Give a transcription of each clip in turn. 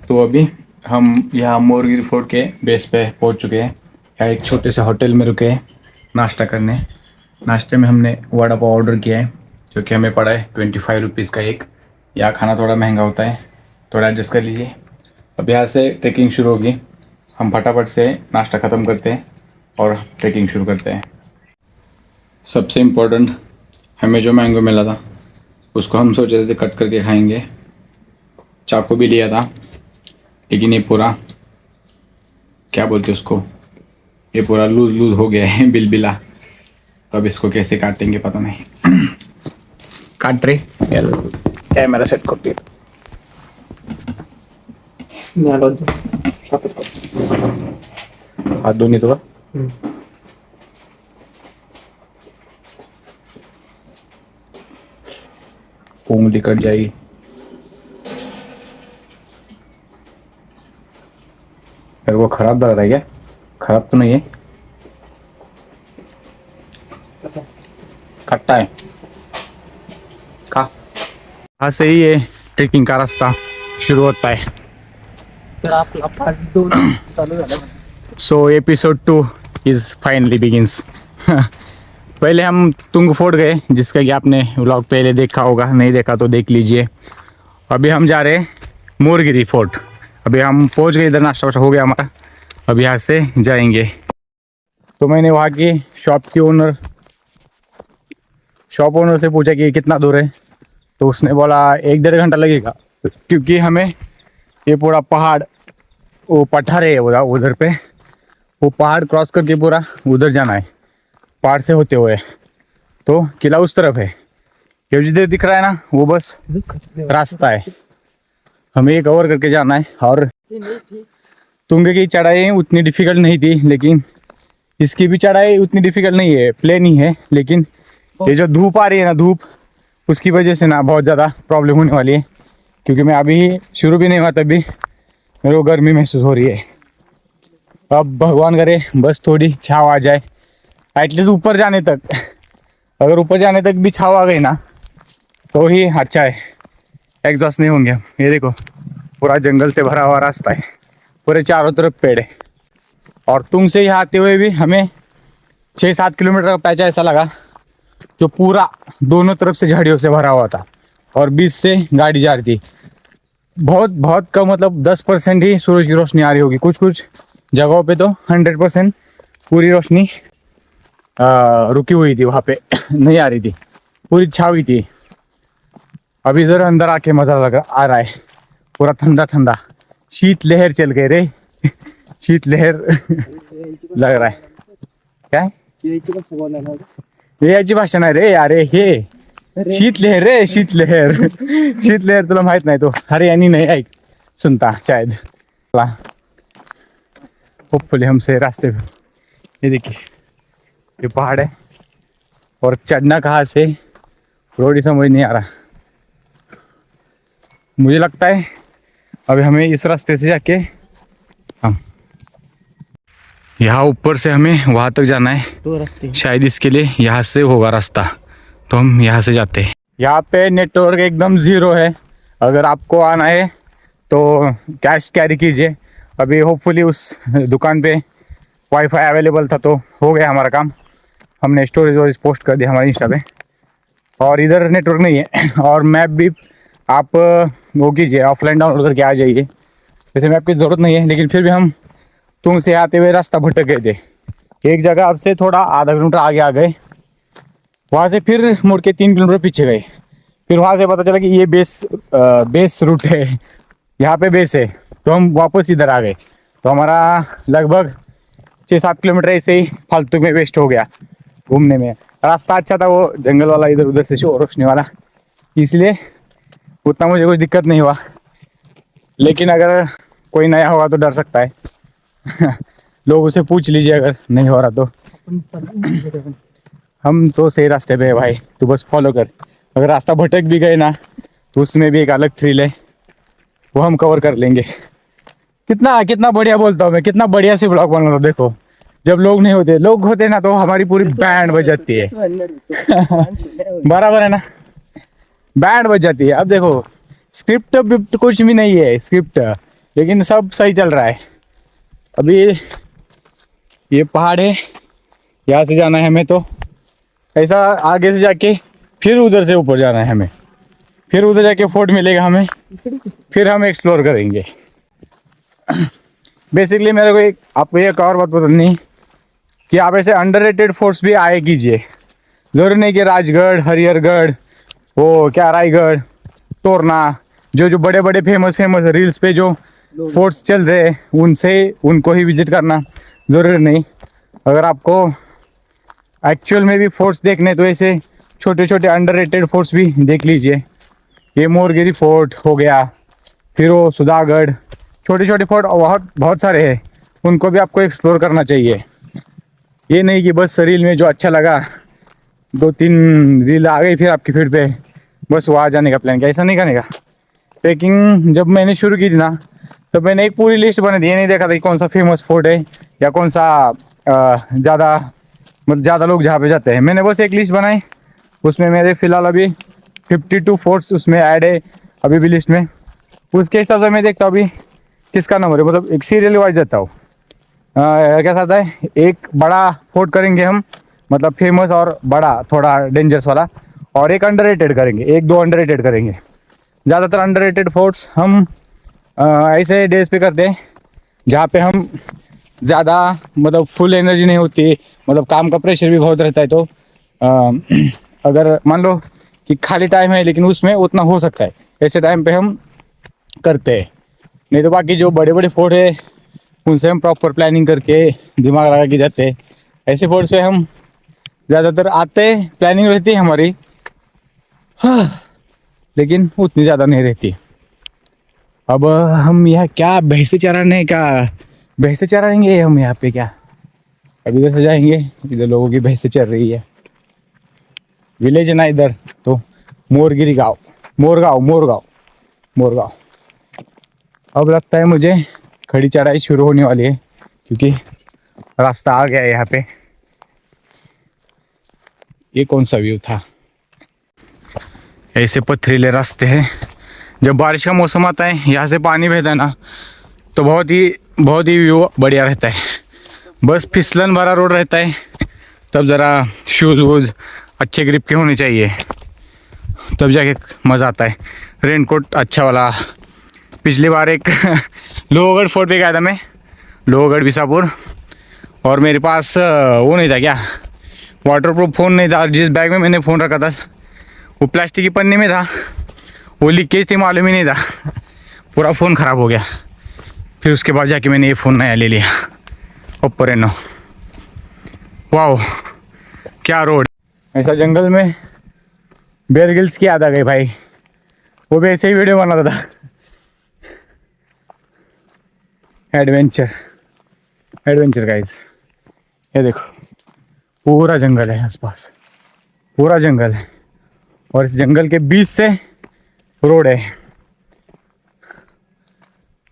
तो अभी हम यहाँ मोरगिरी फोर्ट के बेस पे पहुँच चुके हैं। यहाँ एक छोटे से होटल में रुके हैं नाश्ता करने। नाश्ते में हमने वड़ा पाव ऑर्डर किया है जो कि हमें पड़ा है 25 रुपीज़ का एक। यहाँ खाना थोड़ा महंगा होता है, थोड़ा एडजस्ट कर लीजिए। अब यहाँ से ट्रैकिंग शुरू होगी। हम फटाफट से नाश्ता ख़त्म करते हैं और ट्रैकिंग शुरू करते हैं। सबसे इम्पोर्टेंट, हमें जो मैंगो मिला था उसको हम सोच रहे थे कट करके खाएंगे। चाकू भी लिया था, लेकिन ये पूरा क्या बोलते हैं उसको, ये पूरा लूज लूज हो गया है, बिलबिला। तो अब इसको कैसे काटेंगे पता नहीं। काट रहे कैमरा सेट कर दिया। हाथ धोनी तो उंगली कट जाएगी। फिर वो खराब लग रहा है क्या? खराब तो नहीं है, खट्टा है। हाँ सही है, ट्रेकिंग का रास्ता शुरू होता है। सो एपिसोड 2 इज फाइनली बिगिंस। पहले हम तुंग फोर्ट गए, जिसका कि आपने व्लॉग पहले देखा होगा, नहीं देखा तो देख लीजिए। अभी हम जा रहे हैं मोरगिरी फोर्ट। अभी हम पहुंच गए इधर, नाश्ता वाश्ता हो गया हमारा, अब यहाँ से जाएंगे। तो मैंने वहाँ की शॉप ओनर से पूछा कि कितना दूर है, तो उसने बोला 1-1.5 घंटा लगेगा, क्योंकि हमें ये पूरा पहाड़, वो पठार है उधर पे, वो पहाड़ क्रॉस करके पूरा उधर जाना है पहाड़ से होते हुए। तो किला उस तरफ है, ये जिधर दिख रहा है ना वो बस रास्ता है, हमें ये कवर करके जाना है। और तुंगे की चढ़ाई उतनी डिफिकल्ट नहीं थी, लेकिन इसकी भी चढ़ाई उतनी डिफिकल्ट नहीं है, प्लेन ही है। लेकिन ये जो धूप आ रही है ना, धूप, उसकी वजह से ना बहुत ज़्यादा प्रॉब्लम होने वाली है, क्योंकि मैं अभी शुरू भी नहीं हुआ तभी मेरे को गर्मी महसूस हो रही है। अब भगवान करे बस थोड़ी छाँव आ जाए, एटलीस्ट ऊपर जाने तक। अगर ऊपर जाने तक भी छाँव आ गई ना तो ही अच्छा है, एग्जॉस्ट नहीं होंगे हम। ये देखो पूरा जंगल से भरा हुआ रास्ता है, पूरे चारों तरफ पेड़ है। और तुम से यहाँ आते हुए भी हमें 6-7 किलोमीटर का पैच ऐसा लगा जो पूरा दोनों तरफ से झाड़ियों से भरा हुआ था और बीच से गाड़ी जा रही थी। बहुत बहुत कम, मतलब 10% ही सूरज की रोशनी आ रही होगी। कुछ कुछ जगहों पे तो 100% पूरी रोशनी रुकी हुई थी, वहाँ पे नहीं आ रही थी, पूरी छावी थी। अब इधर अंदर आके मज़ा आ रहा है, पूरा ठंडा ठंडा, शीत लहर चल गई रे। शीत लहर लग रहा है। क्या है ये? याची भाषा नाही रे अरे, हे शीतलहर रे, शीतलहर। शीतलहर तुला माहित नाही, तो हरियाणी नहीं ऐक सुनता शायद। होपफुली हमसे रास्ते पे, ये देखिए ये पहाड़ है और चढ़ना कहाँ से रोड ही समझ नहीं आ रहा। मुझे लगता है अभी हमें इस रास्ते से जाके हम यहाँ ऊपर से हमें वहाँ तक जाना है, तो रास्ते शायद इसके लिए यहाँ से होगा रास्ता, तो हम यहाँ से जाते हैं। यहाँ पे नेटवर्क एकदम ज़ीरो है, अगर आपको आना है तो कैश कैरी कीजिए। अभी होपफुली उस दुकान पे वाईफाई अवेलेबल था तो हो गया हमारा काम, हमने स्टोरेज वोरेज पोस्ट कर दिया हमारे इंस्टा पे। और इधर नेटवर्क नहीं है, और मैप भी आप वो कीजिए, ऑफलाइन डाउनलोड करके आ जाइए। वैसे मैप की ज़रूरत नहीं है, लेकिन फिर भी हम तुम से आते हुए रास्ता भटक गए थे। एक जगह अब से थोड़ा आधा किलोमीटर आगे आ गए, वहाँ से फिर मुड़ के 3 किलोमीटर पीछे गए। फिर वहाँ से पता चला कि ये बेस रूट है, यहाँ पे बेस है, तो हम वापस इधर आ गए। तो हमारा लगभग 6-7 किलोमीटर ऐसे ही फालतू में वेस्ट हो गया घूमने में। रास्ता अच्छा था, वो जंगल वाला इधर उधर से रोशनी वाला, इसलिए उतना मुझे कुछ दिक्कत नहीं हुआ। लेकिन अगर कोई नया होगा तो डर सकता है। लोग उसे पूछ लीजिए अगर नहीं हो रहा तो। हम तो सही रास्ते पे है भाई, तू बस फॉलो कर। अगर रास्ता भटक भी गए ना तो उसमें भी एक अलग थ्रिल है, वो हम कवर कर लेंगे। कितना कितना बढ़िया बोलता हूँ मैं, कितना बढ़िया से ब्लॉग बना रहा हूँ। देखो जब लोग नहीं होते, लोग होते ना तो हमारी पूरी बैंड बज जाती है। बराबर है ना, बैंड बज जाती है। अब देखो स्क्रिप्ट विप्ट कुछ भी नहीं है, स्क्रिप्ट लेकिन सब सही चल रहा है। अभी ये पहाड़ है, यहाँ से जाना है हमें, तो ऐसा आगे से जाके फिर उधर से ऊपर जाना है हमें, फिर उधर जाके फोर्ट मिलेगा हमें, फिर हम एक्सप्लोर करेंगे। बेसिकली मेरे को एक आपको एक और बात बतानी कि आप ऐसे अंडररेटेड फोर्ट्स भी आए कीजिए। जरूरी नहीं कि राजगढ़, हरिहरगढ़, वो क्या रायगढ़, तोरना, जो जो बड़े बड़े फेमस फेमस रील्स पे जो फोर्ट्स चल रहे हैं उनको ही विजिट करना ज़रूरी नहीं। अगर आपको एक्चुअल में भी फोर्ट्स देखने तो ऐसे छोटे छोटे अंडररेटेड फोर्ट्स भी देख लीजिए। ये मोरगिरी फोर्ट हो गया, फिर वो सुधागढ़, छोटे छोटे फोर्ट बहुत बहुत सारे हैं, उनको भी आपको एक्सप्लोर करना चाहिए। ये नहीं कि बस रील में जो अच्छा लगा 2-3 रील आ गई फिर आपकी फीड पे बस वहाँ जाने का प्लान किया, ऐसा नहीं करने का। ट्रैकिंग जब मैंने शुरू की थी ना, तो मैंने एक पूरी लिस्ट बना दी, ये नहीं देखा था कि कौन सा फेमस फोर्ट है या कौन सा ज़्यादा लोग जहाँ पे जाते हैं। मैंने बस एक लिस्ट बनाई, उसमें मेरे फिलहाल अभी 52 फोर्ट्स उसमें ऐड है अभी भी लिस्ट में। उसके हिसाब से मैं देखता हूँ अभी किसका नंबर है, मतलब एक सीरियल वाइज जाता हूँ। कैसा आता है, एक बड़ा फोर्ट करेंगे हम, मतलब फेमस और बड़ा थोड़ा डेंजरस वाला, और एक अंडररेटेड करेंगे, एक दो अंडररेटेड करेंगे। ज़्यादातर अंडररेटेड फोर्ट्स हम ऐसे डेज पे करते हैं जहाँ पे हम ज़्यादा मतलब फुल एनर्जी नहीं होती, मतलब काम का प्रेशर भी बहुत रहता है। तो अगर मान लो कि खाली टाइम है लेकिन उसमें उतना हो सकता है, ऐसे टाइम पे हम करते हैं। नहीं तो बाकी जो बड़े बड़े फोर्ट है उनसे हम प्रॉपर प्लानिंग करके दिमाग लगा के जाते हैं। ऐसे फोर्ट पे हम ज़्यादातर आते, प्लानिंग रहती है हमारी, हाँ, लेकिन उतनी ज़्यादा नहीं रहती। अब हम यहाँ क्या भैंसे चराने का, भैंसे चराएंगे हम यहाँ पे क्या? अब इधर से जाएंगे, इधर लोगों की भैंसे चर रही है। विलेज है ना इधर, तो मोरगिरी गाँव, मोरगांव मोरगांव मोरगांव। अब लगता है मुझे खड़ी चढ़ाई शुरू होने वाली है, क्योंकि रास्ता आ गया है यहाँ पे। ये कौन सा व्यू था? ऐसे पथरीले रास्ते हैं। जब बारिश का मौसम आता है, यहाँ से पानी बहता है ना, तो बहुत ही व्यू बढ़िया रहता है। बस फिसलन भरा रोड रहता है, तब ज़रा शूज़ वूज़ अच्छे ग्रिप के होने चाहिए, तब जाके मज़ा आता है। रेनकोट अच्छा वाला। पिछली बार एक लोहगढ़ फोर्ट पे गया था मैं, लोहगढ़ बिसापुर, और मेरे पास वो नहीं था क्या, वाटरप्रूफ फ़ोन नहीं था। जिस बैग में मैंने फ़ोन रखा था वो प्लास्टिक की पन्नी में था, वो लीकेज थी, मालूम ही नहीं था, पूरा फ़ोन ख़राब हो गया। फिर उसके बाद जाके मैंने ये फ़ोन नया ले लिया, ओप्पो रेनो। वाओ क्या रोड! ऐसा जंगल में बेयर ग्रिल्स की याद आ गई भाई, वो भी ऐसे ही वीडियो बनाता था। एडवेंचर एडवेंचर गाइस, ये देखो पूरा जंगल है आसपास, पूरा जंगल है, और इस जंगल के बीच से रोड है।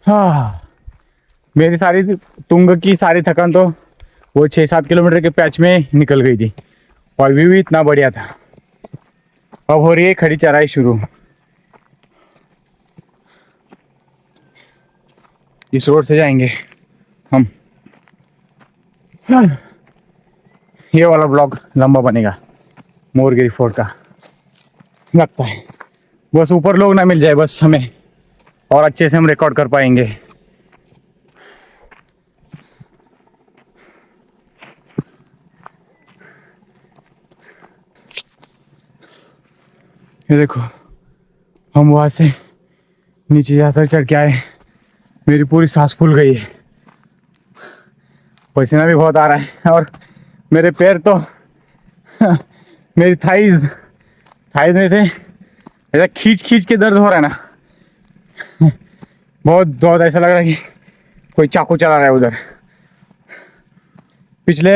हाँ, मेरी सारी तुंग की सारी थकान तो वो 6-7 किलोमीटर के पैच में निकल गई थी, और व्यू भी इतना बढ़िया था। अब हो रही है खड़ी चढ़ाई शुरू। इस रोड से जाएंगे हम। ये वाला ब्लॉग लंबा बनेगा मोरगिरी फोर्ट का, लगता है। बस ऊपर लोग ना मिल जाए बस हमें, और अच्छे से हम रिकॉर्ड कर पाएंगे। ये देखो, हम वहाँ से नीचे जाकर चढ़ के आए, मेरी पूरी सांस फूल गई है, पसीना भी बहुत आ रहा है, और मेरे पैर तो मेरी थाइज में से ऐसा खींच खींच के दर्द हो रहा है ना, बहुत बहुत ऐसा लग रहा है कि कोई चाकू चला रहा है उधर। पिछले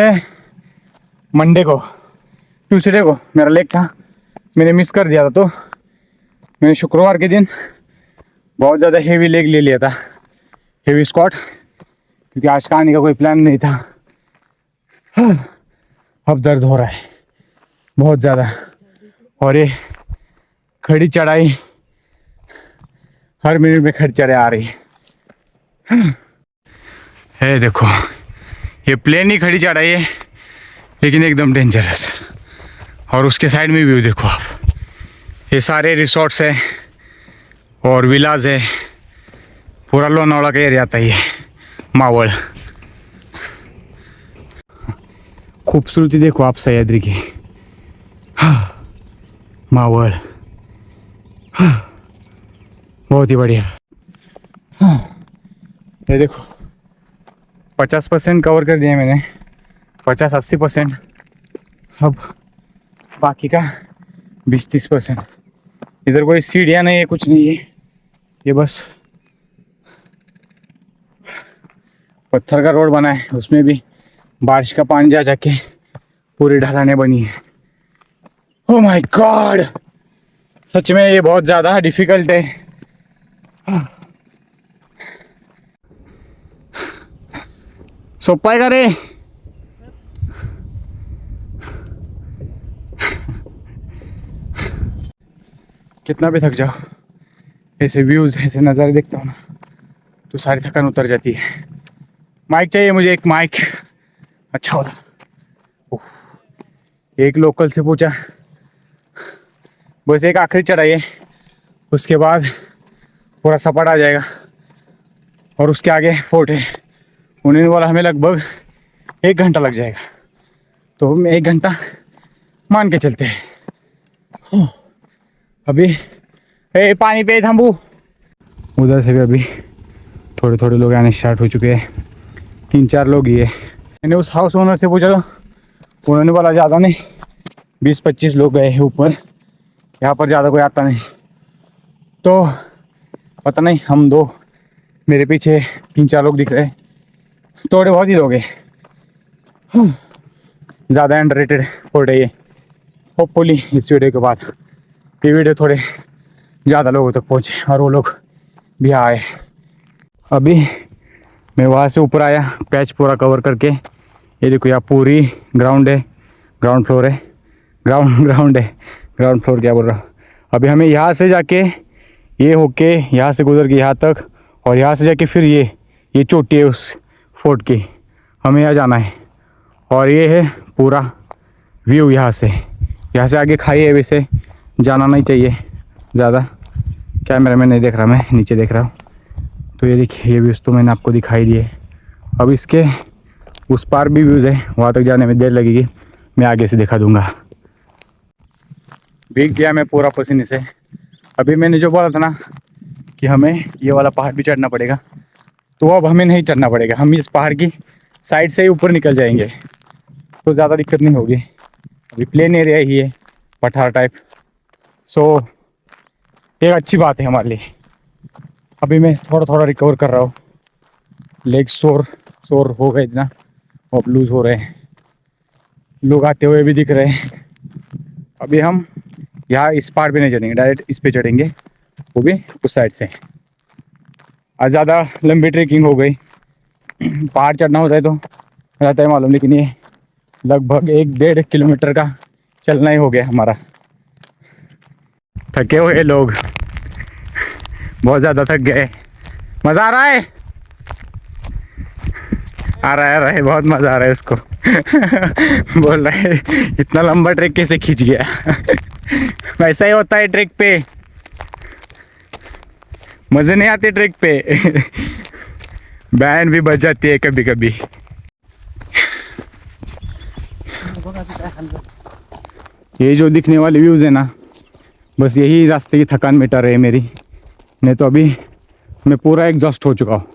मंडे को, ट्यूसडे को मेरा लेग था, मैंने मिस कर दिया था, तो मैंने शुक्रवार के दिन बहुत ज़्यादा हेवी लेग ले लिया था, हेवी स्क्वाट, क्योंकि आज का आने का कोई प्लान नहीं था। अब दर्द हो रहा है बहुत ज़्यादा, और ये खड़ी चढ़ाई हर मिनट में खड़ी चढ़ाई आ रही है। है देखो, ये प्लेन ही खड़ी चढ़ाई है लेकिन एकदम डेंजरस। और उसके साइड में व्यू देखो आप, ये सारे रिसोर्ट्स है और विलाज है, पूरा लोनावाला का एरिया आता है ये मावल। खूबसूरती देखो आप सह्याद्री की, मावल बहुत ही बढ़िया। ये देखो 50% कवर कर दिया मैंने, 50-80%। अब बाकी का 20-30%। इधर कोई सीढ़ियाँ नहीं है, कुछ नहीं है, ये बस पत्थर का रोड बना है, उसमें भी बारिश का पानी जा जाके पूरी ढलानें बनी है। ओह माय गॉड, सच में ये बहुत ज़्यादा डिफिकल्ट है। सोपाएगा रे, कितना भी थक जाओ, ऐसे व्यूज़ ऐसे नज़ारे देखता हूँ ना तो सारी थकान उतर जाती है। माइक चाहिए मुझे, एक माइक अच्छा वाला। एक लोकल से पूछा, बस एक आखिरी चढ़ाई है, उसके बाद पूरा सपाट आ जाएगा और उसके आगे फोर्ट है। उन्होंने बोला हमें लगभग 1 घंटा लग जाएगा, तो हम 1 घंटा मान के चलते हैं। अभी पानी पे थम्बू। उधर से भी अभी थोड़े थोड़े लोग आने स्टार्ट हो चुके हैं, 3-4 लोग ही है। मैंने उस हाउस ओनर से पूछा तो उन्होंने बोला ज़्यादा नहीं, 20-25 लोग गए हैं ऊपर, यहाँ पर ज़्यादा कोई आता नहीं। तो पता नहीं, हम दो, मेरे पीछे 3-4 लोग दिख रहे हैं, थोड़े बहुत ही लोग हैं। ज़्यादा अंडररेटेड फोर्ट है ये। होपफुली इस वीडियो के बाद ये वीडियो थोड़े ज़्यादा लोगों तक पहुँचे और वो लोग भी आए। अभी मैं वहाँ से ऊपर आया पैच पूरा कवर करके। ये देखो यहाँ पूरी ग्राउंड है, ग्राउंड फ्लोर है, ग्राउंड है, ग्राउंड फ्लोर क्या बोल रहा हूँ। अभी हमें यहाँ से जाके ये होके यहाँ से गुजर के यहाँ तक, और यहाँ से जाके फिर ये चोटी है उस फोर्ट की, हमें यहाँ जाना है। और ये है पूरा व्यू यहाँ से आगे खाई है, वैसे जाना नहीं चाहिए ज़्यादा, कैमरा में नहीं देख रहा, मैं नीचे देख रहा हूँ। तो ये देखिए, ये व्यूज़ तो मैंने आपको दिखाई दिए। अब इसके उस पार भी व्यूज़ है, वहाँ तक जाने में देर लगेगी, मैं आगे से दिखा दूँगा। भीग गया मैं पूरा पसीने से। अभी मैंने जो बोला था ना कि हमें ये वाला पहाड़ भी चढ़ना पड़ेगा, तो अब हमें नहीं चढ़ना पड़ेगा, हम इस पहाड़ की साइड से ही ऊपर निकल जाएंगे, तो ज़्यादा दिक्कत नहीं होगी। अभी प्लेन एरिया ही है, पठार टाइप, सो एक अच्छी बात है हमारे लिए। अभी मैं थोड़ा थोड़ा रिकवर कर रहा हूँ, लेग शोर हो गए इतना, अब लूज़ हो रहे हैं, लोग आते हुए भी दिख रहे हैं। अभी हम यहाँ इस पहाड़ पे नहीं चढ़ेंगे, डायरेक्ट इस पे चढ़ेंगे, वो भी उस साइड से। आज ज़्यादा लंबी ट्रेकिंग हो गई, पहाड़ चढ़ना होता है तो रहता है मालूम, लेकिन ये लगभग 1-1.5 किलोमीटर का चलना ही हो गया हमारा। थके हुए लोग, बहुत ज़्यादा थक गए। मज़ा आ रहा है, आ रहा है, बहुत मज़ा आ रहा है उसको। बोल रहा है इतना लंबा ट्रैक कैसे खींच गया। वैसा ही होता है ट्रैक पे, मज़े नहीं आते ट्रैक पे। बैंड भी बज जाती है कभी कभी। ये जो दिखने वाले व्यूज़ है ना, बस यही रास्ते की थकान मिटा रहे है मेरी। नहीं तो अभी मैं पूरा एग्जॉस्ट हो चुका हूँ,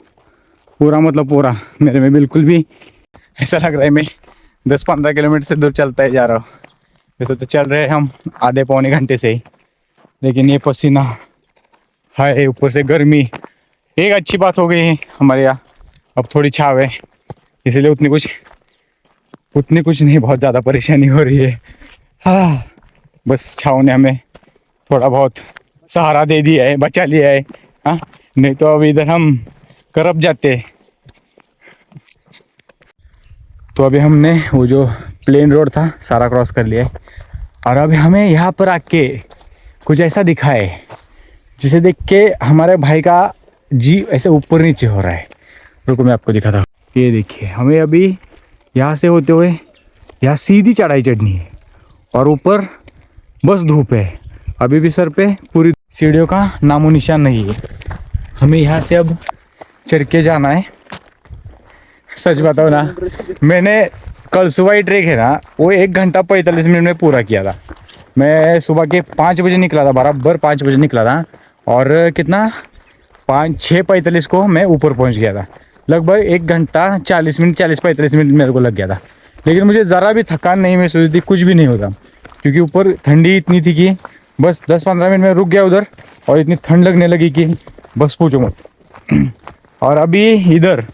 पूरा मतलब पूरा। मेरे में बिल्कुल भी ऐसा लग रहा है मैं 10-15 किलोमीटर से दूर चलता ही जा रहा हूँ। वैसे तो चल रहे हैं हम आधे पौने घंटे से ही, लेकिन ये पसीना है, ऊपर से गर्मी। एक अच्छी बात हो गई है हमारे यहाँ, अब थोड़ी छाव है, इसलिए उतनी कुछ नहीं, बहुत ज़्यादा परेशानी हो रही है। हाँ, बस छाव ने हमें थोड़ा बहुत सहारा दे दिया है, बचा लिया है। हाँ, नहीं तो अब इधर हम करप जाते। तो अभी हमने वो जो प्लेन रोड था सारा क्रॉस कर लिया है, और अभी हमें यहाँ पर आके कुछ ऐसा दिखा है जिसे देख के हमारे भाई का जी ऐसे ऊपर नीचे हो रहा है। रुको मैं आपको दिखाता हूँ। ये देखिए, हमें अभी यहाँ से होते हुए यहाँ सीधी चढ़ाई चढ़नी है और ऊपर बस धूप है। अभी भी सर पे पूरी सीढ़ियों का नामो निशान नहीं है। हमें यहाँ से अब चढ़ के जाना है। सच बताओ ना, मैंने कल सुबह ही ट्रेक है ना, वो 1 घंटा 45 मिनट में पूरा किया था। मैं सुबह के 5 बजे निकला था, बराबर 5 बजे निकला था और कितना 6:45 को मैं ऊपर पहुंच गया था। लगभग 1 घंटा 40 मिनट 40-45 मिनट मेरे को लग गया था। लेकिन मुझे ज़रा भी थकान नहीं महसूस हुई थी, कुछ भी नहीं होता, क्योंकि ऊपर ठंडी इतनी थी कि बस 10-15 मिनट में रुक गया उधर और इतनी ठंड लगने लगी कि बस पूछो मत। और अभी इधर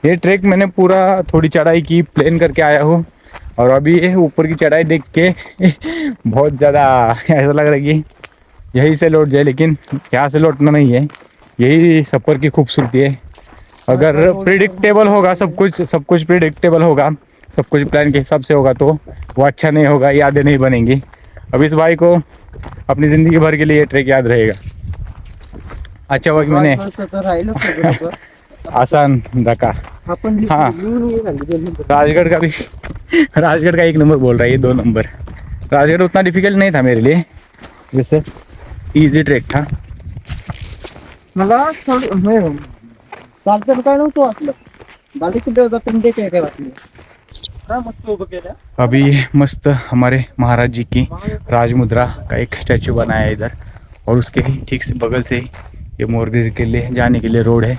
ये ट्रैक मैंने पूरा थोड़ी चढ़ाई की, प्लान करके आया हूँ और अभी ये ऊपर की चढ़ाई देख के बहुत ज़्यादा ऐसा लग रहा है कि यहीं से लौट जाए, लेकिन यहाँ से लौटना नहीं है। यही सफ़र की खूबसूरती है। अगर प्रिडिक्टेबल होगा सब कुछ प्रिडिक्टेबल होगा, सब कुछ प्लान के हिसाब से होगा तो वो अच्छा नहीं होगा, यादें नहीं बनेंगी। अब इस भाई को अपनी ज़िंदगी भर के लिए ट्रैक याद रहेगा। अच्छा हुआ कि मैंने आसान रखा। हाँ, राजगढ़ का भी राजगढ़ का 1 नंबर बोल रहा है, ये 2 नंबर। राजगढ़ उतना डिफिकल्ट नहीं था मेरे लिए, वैसे इजी ट्रैक था। मला चालतं काय नव्हतं वाटलं, बाली कुठे होता तुम्ही काय काय वाटलं काय मस्त उभं केलं। अभी मस्त हमारे महाराज जी की राजमुद्रा का एक स्टैचू बनाया है इधर, और उसके ही ठीक से बगल से ही ये मोरगिर के लिए जाने के लिए रोड है।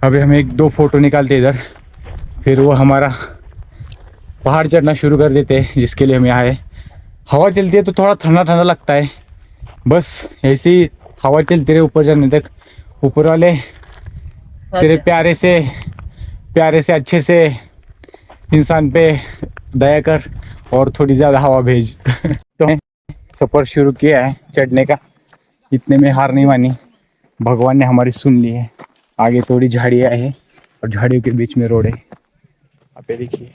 अभी हम 1-2 फ़ोटो निकालते इधर, फिर वो हमारा पहाड़ चढ़ना शुरू कर देते हैं, जिसके लिए हम यहाँ आए। हवा चलती है तो थोड़ा ठंडा ठंडा लगता है, बस ऐसी हवा चलती रहे ऊपर जाने तक। ऊपर वाले तेरे प्यारे से अच्छे से इंसान पे दया कर और थोड़ी ज़्यादा हवा भेज। तो सफ़र शुरू किया है चढ़ने का, इतने में हार नहीं मानी, भगवान ने हमारी सुन ली है। आगे थोड़ी झाड़ियाँ है और झाड़ियों के बीच में रोड है। आप ये देखिए,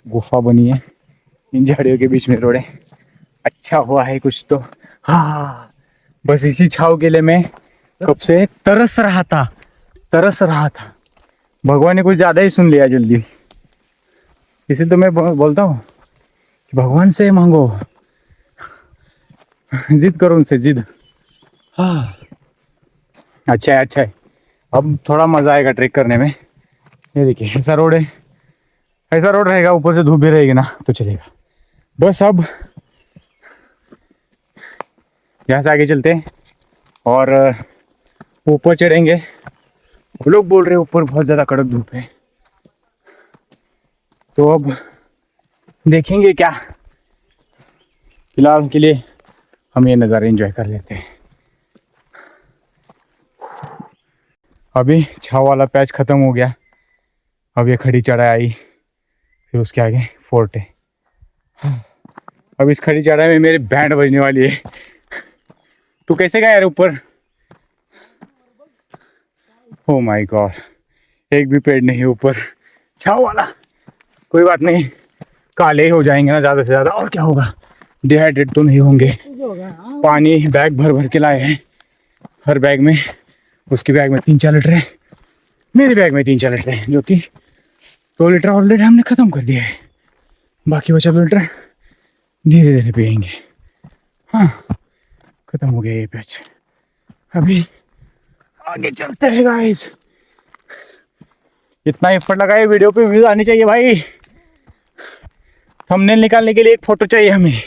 गुफा बनी है, इन झाड़ियों के बीच में रोड है। अच्छा हुआ है कुछ तो। हाँ, बस इसी छाव के लिए मैं कब से तरस रहा था। भगवान ने कुछ ज़्यादा ही सुन लिया जल्दी। इसे तो मैं बोलता हूँ कि भगवान से मांगो, जिद करो उनसे, जिद। हाँ, अच्छा है। अब थोड़ा मज़ा आएगा ट्रेक करने में। ये देखिए, ऐसा रोड रहेगा, ऊपर से धूप भी रहेगी ना तो चलेगा। बस अब यहाँ से आगे चलते हैं और ऊपर चढ़ेंगे। वो लोग बोल रहे हैं ऊपर बहुत ज़्यादा कड़क धूप है, तो अब देखेंगे क्या। फिलहाल के लिए हम ये नज़ारे एंजॉय कर लेते हैं। अभी छाव वाला पैच ख़त्म हो गया, अब ये खड़ी चढ़ाई आई, फिर उसके आगे फोर्ट है। अब इस खड़ी चढ़ाई में मेरी बैंड बजने वाली है। तू कैसे गया यार ऊपर? ओ माय गॉड, एक भी पेड़ नहीं ऊपर, छाव वाला। कोई बात नहीं, काले हो जाएंगे ना ज़्यादा से ज़्यादा, और क्या होगा, डिहाइड्रेट तो नहीं होंगे। पानी बैग भर के लाए हैं, हर बैग में, उसके बैग में 3-4 लीटर है, मेरे बैग में 3-4 लीटर है, जो कि 2 लीटर ऑलरेडी हमने ख़त्म कर दिया है। बाकी बचा 2 लीटर धीरे धीरे पियेंगे। हाँ, ख़त्म हो गया ये पैच। अभी आगे चलते हैं गाइस। इतना एफर्ट लगाए, वीडियो पे व्यूज आनी चाहिए भाई। थंबनेल निकालने के लिए एक फ़ोटो चाहिए हमें।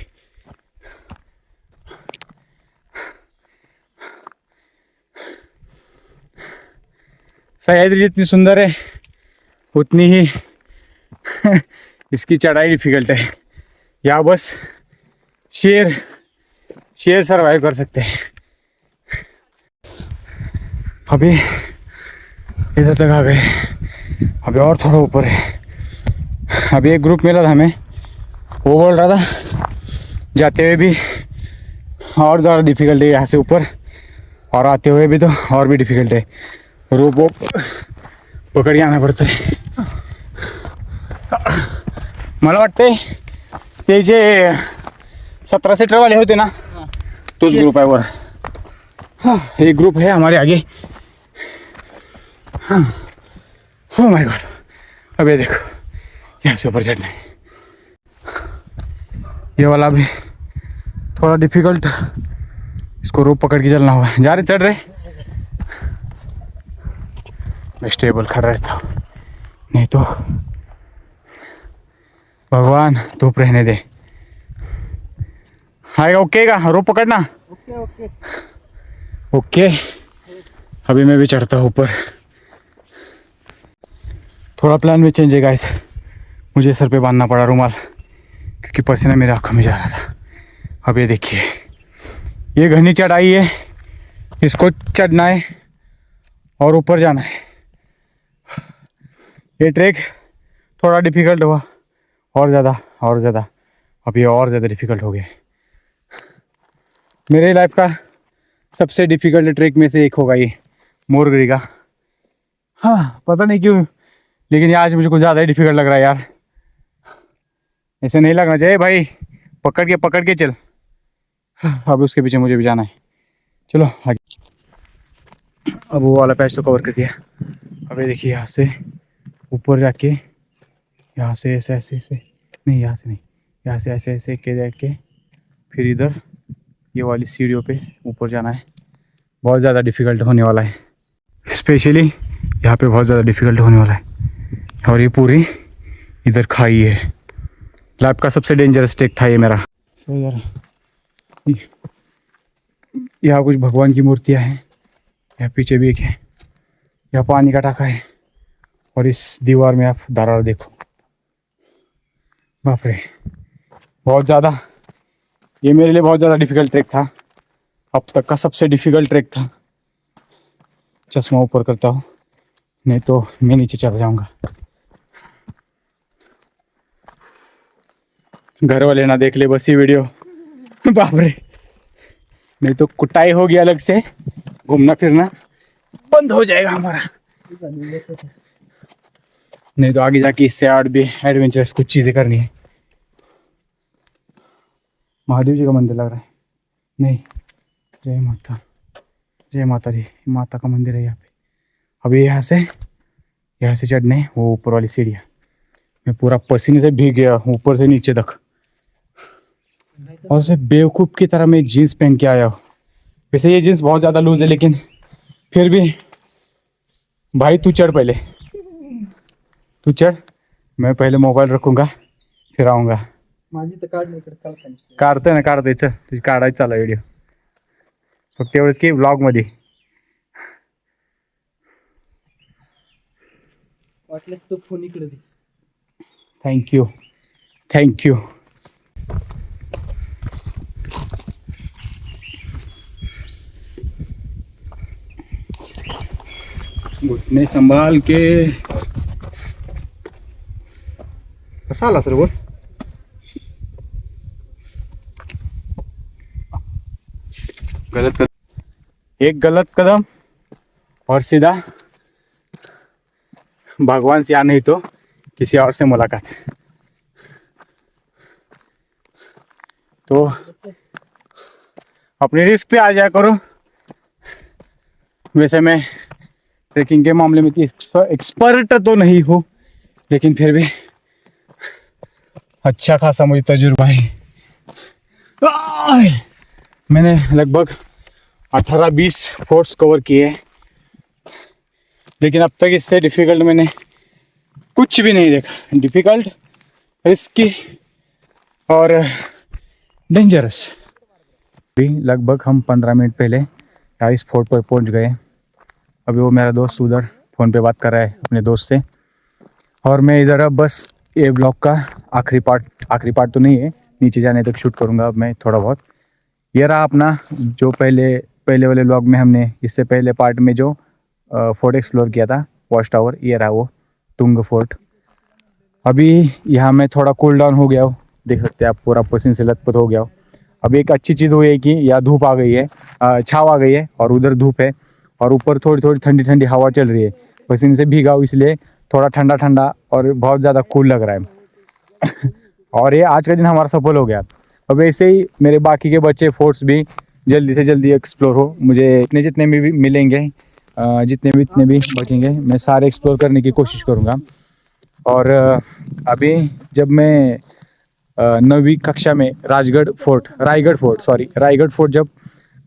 सह्याद्री जितनी सुंदर है उतनी ही इसकी चढ़ाई डिफिकल्ट है। यहाँ बस शेर सरवाइव कर सकते हैं। अभी इधर तक आ गए, अभी और थोड़ा ऊपर है। अभी एक ग्रुप मिला था हमें, वो बोल रहा था जाते हुए भी और ज़्यादा डिफिकल्ट है यहाँ से ऊपर, और आते हुए भी तो और भी डिफिकल्ट है। रोप पकड़ के आना पड़ता है। मला वाटते ते जे 17 सीटर वाले होते ना, तोच ग्रुप आहे वर। हाँ, एक ग्रुप है हमारे आगे। ओह माय गॉड, अब ये देखो यहाँ से ऊपर चढ़ना है। ये वाला भी थोड़ा डिफिकल्ट, इसको रोप पकड़ के चलना होगा। जा रहे चढ़ रहे, मैं स्टेबल खड़ा रहता हूँ, नहीं तो भगवान धूप रहने दे। आएगा ओके का, रोप पकड़ना। Okay okay. ओके, अभी मैं भी चढ़ता हूँ ऊपर। थोड़ा प्लान में चेंज है गाइस, मुझे सर पे बांधना पड़ा रुमाल क्योंकि पसीना मेरे आँखों में जा रहा था। अब ये देखिए, ये घनी चढ़ाई है, इसको चढ़ना है और ऊपर जाना है। ये ट्रैक थोड़ा डिफिकल्ट हुआ, और ज़्यादा, अब ये और ज़्यादा डिफिकल्ट हो गया। मेरे लाइफ का सबसे डिफिकल्ट ट्रैक में से एक होगा ये मोरगरी का। हाँ पता नहीं क्यों, लेकिन ये आज मुझे कुछ ज़्यादा ही डिफिकल्ट लग रहा है यार। ऐसे नहीं लगना चाहिए भाई, पकड़ के चल। अब उसके पीछे मुझे भी जाना है, चलो आगे। अब वो वाला पैच तो कवर कर दिया। अब ये देखिए, यहाँ से ऊपर जाके, यहाँ से ऐसे नहीं, यहाँ से नहीं, यहाँ से ऐसे के जाके फिर इधर ये वाली सीढ़ियों पे ऊपर जाना है। बहुत ज़्यादा डिफिकल्ट होने वाला है, स्पेशली यहाँ पे बहुत ज़्यादा डिफिकल्ट होने वाला है। और ये पूरी इधर खाई है। लाइफ का सबसे डेंजरस ट्रैक था ये मेरा। सो इधर यहाँ कुछ भगवान की मूर्तियाँ हैं, यहाँ पीछे भी एक है, यहाँ पानी का टाका है, और इस दीवार में आप दरार देखो, बाप रे बहुत ज़्यादा। ये मेरे लिए बहुत ज़्यादा डिफिकल्ट ट्रैक था, अब तक का सबसे डिफिकल्ट ट्रैक था। चश्मा ऊपर करता हूँ, नहीं तो मैं नीचे चढ़ जाऊँगा। घर वाले ना देख ले बस ये वीडियो, बाप रे, नहीं तो कुटाई होगी अलग से, घूमना फिरना बंद हो जाएगा हमारा। नहीं तो आगे जाके इससे और भी एडवेंचरस कुछ चीज़ें करनी है। महादेव जी का मंदिर लग रहा है, नहीं, जय माता दी, माता का मंदिर है यहाँ पे। अभी यहाँ से चढ़ने वो ऊपर वाली सीढ़ियाँ, मैं पूरा पसीने से भीग गया ऊपर से नीचे तक, और उसे बेवकूफ़ की तरह मैं जीन्स पहन के आया हूँ। वैसे ये जीन्स बहुत ज़्यादा लूज है, लेकिन फिर भी भाई तू चढ़, पहले तू चढ़, मैं पहले मोबाईल रखूँगा फिर आऊँगा। माझी तर काढ नाही करत, काढतोय ना, चल तुझी काढायचं चालला व्हिडिओ, फक्त एवढंच की व्लॉगमध्ये। वाटल्यास तो फोन इकडे दे. Thank you. घुटने संभाल के, कसा आला सर बोल। एक गलत कदम और सीधा भगवान से, या नहीं तो किसी और से मुलाकात। तो अपनी रिस्क पे आ जाया करो। वैसे मैं ट्रैकिंग के मामले में एक्सपर्ट तो नहीं हूँ, लेकिन फिर भी अच्छा खासा मुझे तजुर्बा है। मैंने लगभग 18-20 फोर्ट्स कवर किए हैं, लेकिन अब तक इससे डिफ़िकल्ट मैंने कुछ भी नहीं देखा। डिफ़िकल्ट, रिस्की और डेंजरस। अभी लगभग हम 15 मिनट पहले इस फोर्ट पर पहुंच गए। अभी वो मेरा दोस्त उधर फ़ोन पे बात कर रहा है अपने दोस्त से, और मैं इधर अब बस ये ब्लॉग का आखिरी पार्ट तो नहीं है, नीचे जाने तक शूट करूँगा अब मैं थोड़ा बहुत। ये रहा अपना जो पहले वाले ब्लॉग में हमने, इससे पहले पार्ट में जो फोर्ट एक्सप्लोर किया था, वॉच टावर, ये रहा वो तुंग फोर्ट। अभी यहाँ मैं थोड़ा कूल डाउन हो गया हूँ, देख सकते हैं आप, पूरा पसीने से लथपथ हो गया हूँ। अब एक अच्छी चीज़ हुई है कि यहाँ धूप आ गई है, छाँव आ गई है, और उधर धूप है, और ऊपर थोड़ी थोड़ी ठंडी ठंडी हवा चल रही है। पसीने से भीगा हूँ इसलिए थोड़ा ठंडा ठंडा और बहुत ज़्यादा कूल लग रहा है। और ये आज का दिन हमारा सफल हो गया। अब ऐसे ही मेरे बाकी के बच्चे फोर्ट्स भी जल्दी से जल्दी एक्सप्लोर हो। मुझे इतने जितने भी मिलेंगे जितने भी बचेंगे मैं सारे एक्सप्लोर करने की कोशिश करूँगा। और अभी जब मैं 9वीं कक्षा में रायगढ़ फोर्ट जब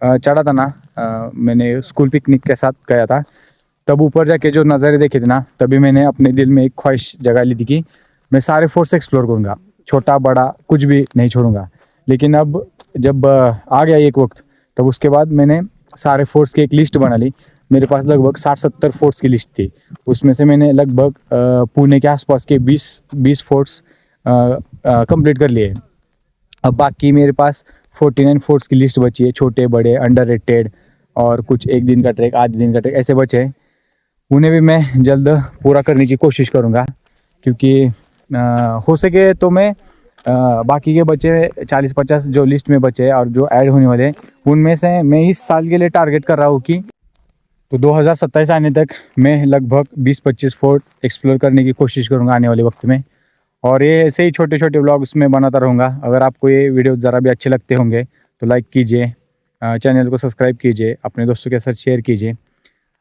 चढ़ा था ना, मैंने स्कूल पिकनिक के साथ गया था। तब ऊपर जाके जो नज़ारे देखे थे ना, तभी मैंने अपने दिल में एक ख्वाहिश जगा ली थी कि मैं सारे फोर्ट्स एक्सप्लोर करूँगा, छोटा बड़ा कुछ भी नहीं छोड़ूंगा। लेकिन अब जब आ गया एक वक्त, तब उसके बाद मैंने सारे फोर्ट्स की एक लिस्ट बना ली। मेरे पास लगभग 60-70 फोर्ट्स की लिस्ट थी। उसमें से मैंने लगभग पुणे के आसपास के 20 फोर्ट्स कंप्लीट कर लिए। अब बाकी मेरे पास 49 फोर्ट्स की लिस्ट बची है, छोटे बड़े अंडररेटेड और कुछ एक दिन का ट्रैक आधे दिन का ट्रैक ऐसे बचे हैं। उन्हें भी मैं जल्द पूरा करने की कोशिश करूँगा, क्योंकि हो सके तो मैं बाकी के बचे 40-50 जो लिस्ट में बचे और जो ऐड होने वाले हैं, उनमें से मैं इस साल के लिए टारगेट कर रहा हूँ कि तो 2027 आने तक मैं लगभग 20-25 फोर्ट एक्सप्लोर करने की कोशिश करूँगा आने वाले वक्त में। और ये ऐसे ही छोटे छोटे व्लॉग्स में बनाता रहूँगा। अगर आपको ये वीडियो ज़रा भी अच्छे लगते होंगे तो लाइक कीजिए, चैनल को सब्सक्राइब कीजिए, अपने दोस्तों के साथ शेयर कीजिए।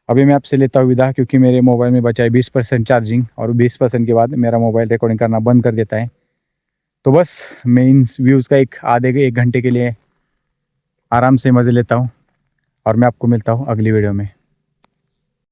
अभी मैं आपसे लेता हूँ विदा, क्योंकि मेरे मोबाइल में बचा है 20% चार्जिंग और 20% के बाद मेरा मोबाइल रिकॉर्डिंग करना बंद कर देता है। तो बस मैं इन व्यूज़ का एक घंटे के लिए आराम से मज़े लेता हूँ और मैं आपको मिलता हूँ अगली वीडियो में।